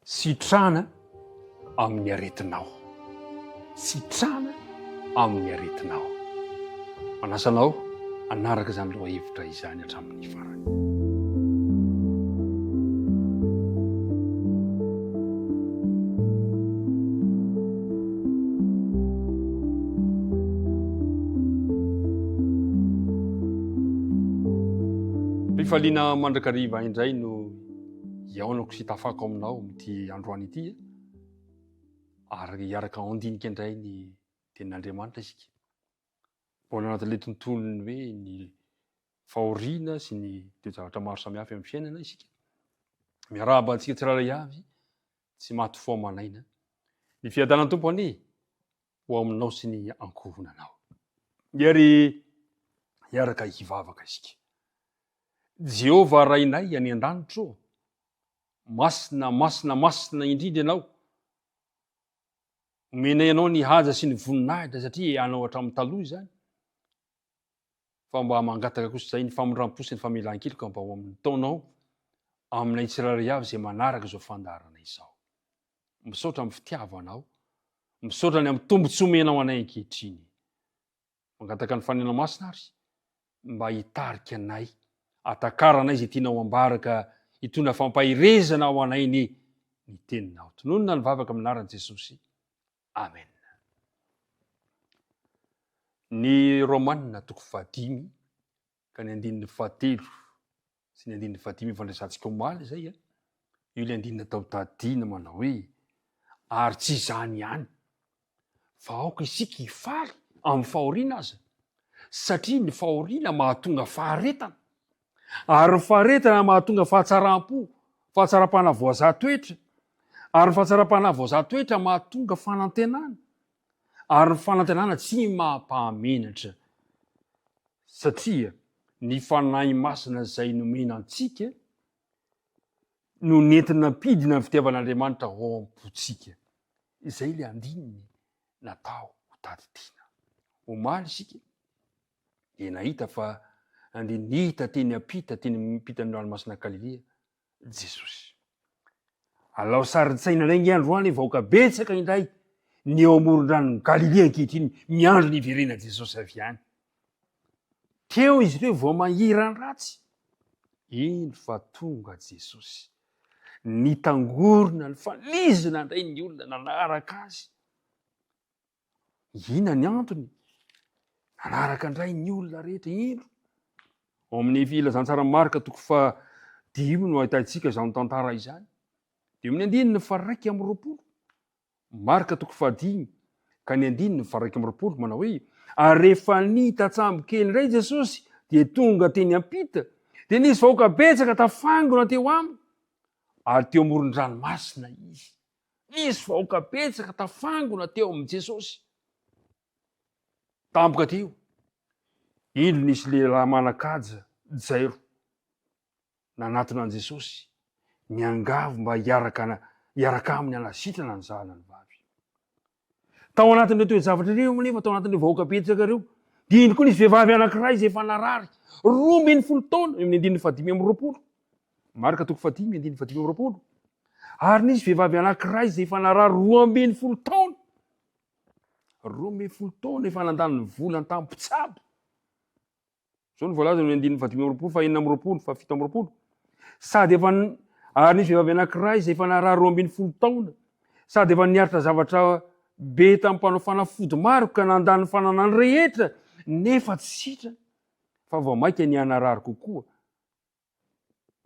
sitrana amin'ny aretinao, sitrana amin'ny aretinao. Manasanao anaraka izany loha hevitra izany hatramin'ny farany. Fifaliana mandrakariva indray no iaonako sy tafako aminao amin'ity androany ity, ary hiaraka andinika indray ny tenin'Andriamanitra isika. Mbola anatin'ilay tontolony hoe ny fahoriana sy ny toe-javatra maro samihafa amin'ny fiainana isika. Miarahaba antsika tsirairay avy, tsy maty fo manaina. Ny fiadanan'ny Tompo anie ho aminao sy ny ankohonanao. Ary hiaraka hivavaka isika. Jehova rainay any an-danitro, masina indrindra ianao. Omenay anao ny haja sy ny voninahitra satria anao hatramin'ny taloha izany. Fa mba mangataka kosa izay ny famindram-po sy ny famelan-keloka mba ho amin'ny taonao aminay tsirairay avy izay manaraka izao fandaharana izao. Misaotra amin'ny fitiavanao, misaotra ny amin'ny tombotsomenao anay ankehitriny. Mangataka ny fanena masina ary mba hitarika anay, atakaranay izay tianao ambaraka, hitondra fampahirezana ao anay ny teninao. Tononona ny vavaka amin'ny anaran'i Jesosy. Amen. Ny Romanina 5 ka ny 7 sy ny 5 fandraisantsika omaly zay io ilay 9 tao tadina manao hoe ary tsy izany ihany fa aoka isika hifaly amin'ny fahoriana aza, satria ny fahoriana mahatonga faharetana, ary ny faharetana mahatonga fahatsaram-po, fahatsarapana voazatoetra, ary ny fahatsarapana voazatoetra mahatonga fanantenana, ary ny fanantenana tsy mampahamenatra, satria ny fanahy masina izay nomena antsika no nentina pidina ny fitiavan'Andriamanitra ao am-pontsika. Izay le andininy natao ho tadidiana. Omaly isika dia nahita fa nihita teny ampita, teny mipitan'ny ranomasina Galilea Jesosy. Alao saritsaina indray ny androany vahoaka betsaka indray ny eo amoron-dranon'ny Galilea ankehitriny miandro ny iverenan'i Jesosy avy any. Teo izy ireo vao mangirany ratsy. Iny fa tonga Jesosy. Nitangorona, ny falizina indray ny olona nanaraka azy. Ina ny antony? Nanaraka indray ny olona rehetra ino? Ao amin'ny filazantsara Marka 10 no ahitantsika izany tantara izany. Dia amin'ny 1:20 Marka 10 ka ny 1:20 manao hoe ary rehefa nita atsambokely indray Jesosy dia tonga teny ampita, dia nisy vahoaka betsaka tafangona teo aminy, ary teo amoron-dranomasina izy. Nisy vahoaka betsaka tafangona teo amin'ny Jesosy. Tampoka teo indro nisy lehilahy manan-kaja Jairo nanatona an'i Jesosy, niangavy mba hiaraka aminy hanasitrana ny zanany vavy. Tao anatin'ireo toe-javatra ireo nefa tao anatin'ireo vahoaka betsaka ireo dia indro koa nisy vehivavy anankiray izay efa narary 12 taona, amin'ny 1:20 Marka 10 1:20 ary nisy vehivavy anankiray izay efa narary 12 taona, 12 taona efa nandany ny volany tamin'ny mpitsabo. Zao ny voalaza ny 1:20 fa 4:20 fa 7:20 sady efa ary nisy vehivavy anankiray izay efa narary 12 taona sady efa niaritra zavatra be tamin'ny mpanao fanafody maro ka nandany ny fananany rehetra nefa tsy sitrana fa vao maika ny hanarary kokoa.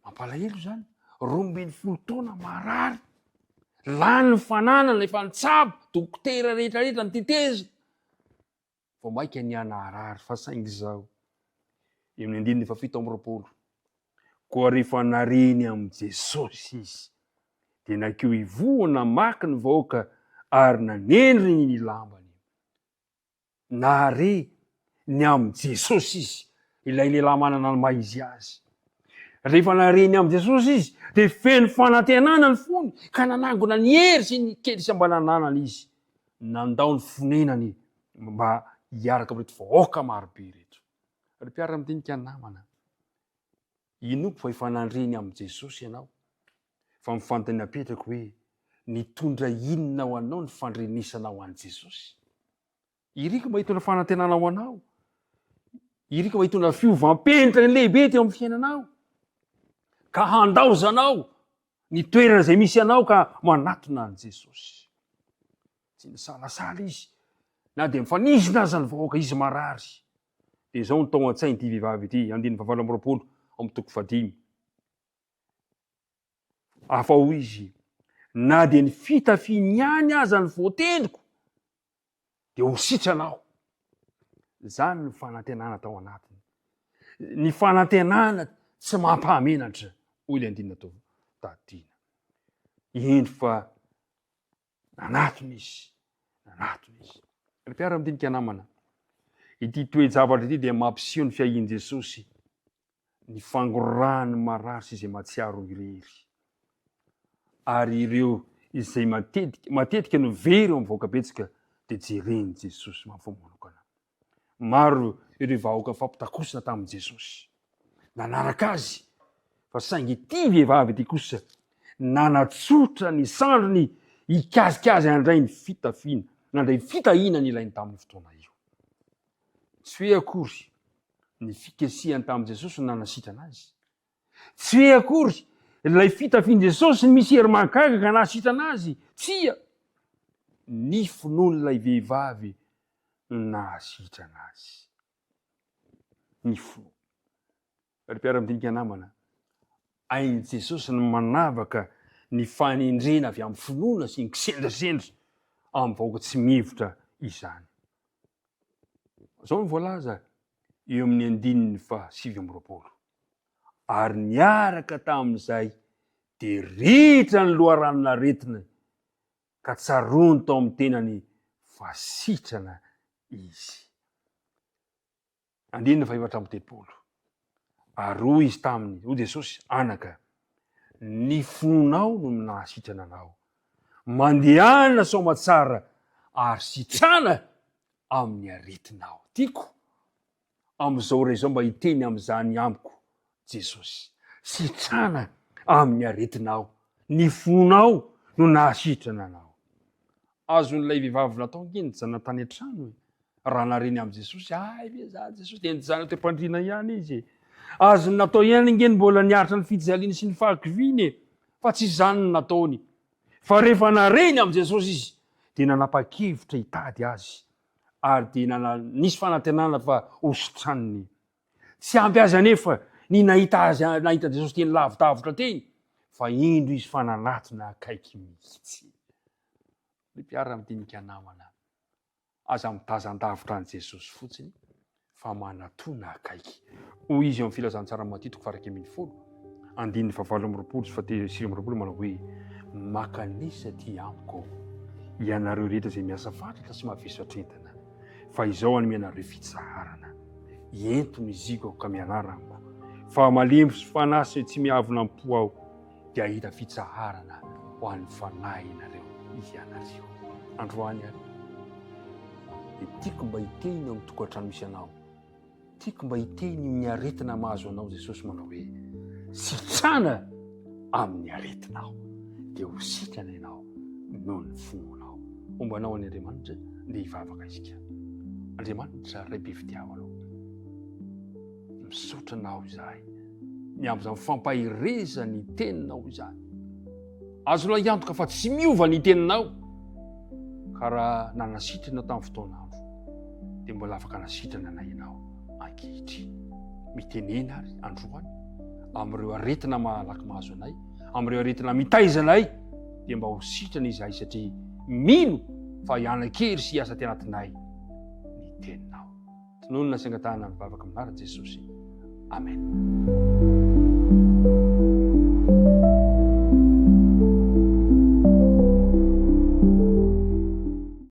Mampalahelo zany, 12 taona marary, lany ny fananana, efa nitsabo, dokotera rehetrarehetra nitetezina, vao maika ny hanarary. Fa saingy izao amin'ny 7:20 koa rehefa nareny amin'ny Jesosy izy dia nakeo hivohana maky ny vahoaka ary nanendriny ny lambany. Nare ny amin'ny Jesosy izy, ilay lehilahy manana ny maha izy azy. Rehefa nareny amin'ny Jesosy izy dia feno fanantenana ny fony ka nanangona ny hery sy ny kely sy mba nananany izy. Nandao ny fonenany mba hiaraka amin'ireo vahoaka marobe ireto. Ry mpiara-madinika namana, inoko fa efa nandreny amin'ny Jesosy ianao, fa mifantany apetraka hoe nitondra inona ho anao ny fandrenesana ho an' Jesosy. Irika mba hitondra fanantenana ho anao. Irika mba hitondra fiovam-penitra ny lehibe teo amin'ny fiainanao. Ka handaozanao ny toerana izay misy anao ka manatona an' Jesosy. Tsy nisalasala izy. Na dia mifanisina aza ny vahoaka izy marary. Dia izao ny tao an-tsainy ity vehivavy ity, 2:20 amin'ny toko 5. Afa ho izy, na dia ny fitafiany ihany aza ny voatendriko, dia ho sitranao. Zany ny fanantenana tao anatiny. Ny fanantenana tsy mampahamenatra, hoy ilay 9 Eny fa nanatony izy. Ry mpiara-madinika namana, ity toe-javatra ity dia mampiseho ny fiahian' Jesosy, ny fangorahany marary sy izay mahatsiaro irery. Ary ireo izay matetika no very eo amin'ny vahoaka betsaka dia jereny Jesosy manonokana. Maro ireo vahoaka fampitakosina tamin'i Jesosy. Nanaraka azy, fa saingy ity vehivavy ity kosa nanatsotra ny sandrony hikazikazy handray ny fitafiana, nandray fitahiana ny ilainy tamin'ny fotoana io. Tsy hoe akory ny fikesihany tamin'i Jesosy nanasitrana azy. Tsy hoe akory ilay fitafian' Jesosy misy hery mahagaga nahasitrana azy. Tsia, ny finoan'ilay vehivavy nahasitrana azy. Ny finoana. Ry mpiara-madinika namana, ain'i Jesosy ny manavaka ny fanendrena avy amin'ny finoana sy ny kisendrasendra amin'ny vahoaka tsy mihevotra izany. Izao ny voalaza eo amin'ny 7:20. Ary niaraka tamin'izay dia ritra ny loharanona aretina ka tsarony tao amin'ny tenany fa sitrana izy. 9:30. Ary hoy izy taminy, hoy Jesosy, anaka, ny fonao no nahasitrana anao. Mandehana soma tsara ary sitrana amin'ny aretinao. Tiako amin'izao ray izao mba hiteny amin'izany amiko Jesosy. Sitrana amin'ny aretinao. Ny fonao no nahasitrana anao. Azon'ilay vehivavy natao ngeny janona tany an-trano. Raha nareny amin'i Jesosy, ve za Jesosy dia nijanona teo am-pandriana ihany izy. Azony natao ihany ngeny mbola niaritra ny fijaliana sy ny fahakiviany, fa tsy izany no nataony. Fa rehefa nareny amin'i Jesosy izy, dia nanapa-kevitra hitady azy. Ary dia nisy fanantenana fa hositraniny. Tsy ampy azy anefa ny nahita Jesosy teny lavitavitra teny, fa indro izy fa nanatona akaiky mihitsy. Ny mpiara-madinika namana, aza mitazan-davitra an' Jesosy fotsiny, fa manatona akaiky. Hoy izy eo amin'ny filazantsara Matteo 4:40, 7:20 manao hoe, makanisa ty amiko ianareo rehetra izay miasa fatratra sy mavesatra entana, fa izao anomenareo fitsaharana. Entony iziko ka mianaranko, fa malemy sy fanasy tsy miavona am-po aho, dia ahita fitsaharana ho an'ny fanahy ianareo ianareo. Androany ary, dia tiako mba hiteny eo amin'ny tokantrano misy anao. Tiako mba hiteny amin'ny aretina mahazo anao Jesosy manao hoe, sitrana amin'ny aretinao, dia ho sitrana ianao noho ny fonao. Ombanao an'i Andriamanitra dia hivavaka isika. Andriamanitra ray be fitiavanao, misaotra anao izahay, miamby izany fampahireza ny teninao izany. Azonao iantoka fa tsy miova ny teninao, ka raha nanasitrana tamin'ny fotoanandro, dia mbola afaka nasitrana anay ianao ankehitriny. Mitenena ary androany amin'ireo aretina mahalaky mahazo anay, amin'ireo aretina mitaiza anay, dia mba ho sitrana izahay satria mino fa hianan-kery sy hiasa ty anatinay ny teninao. Tinonona sy angatahana mivavaka aminarany Jesosy. Amen.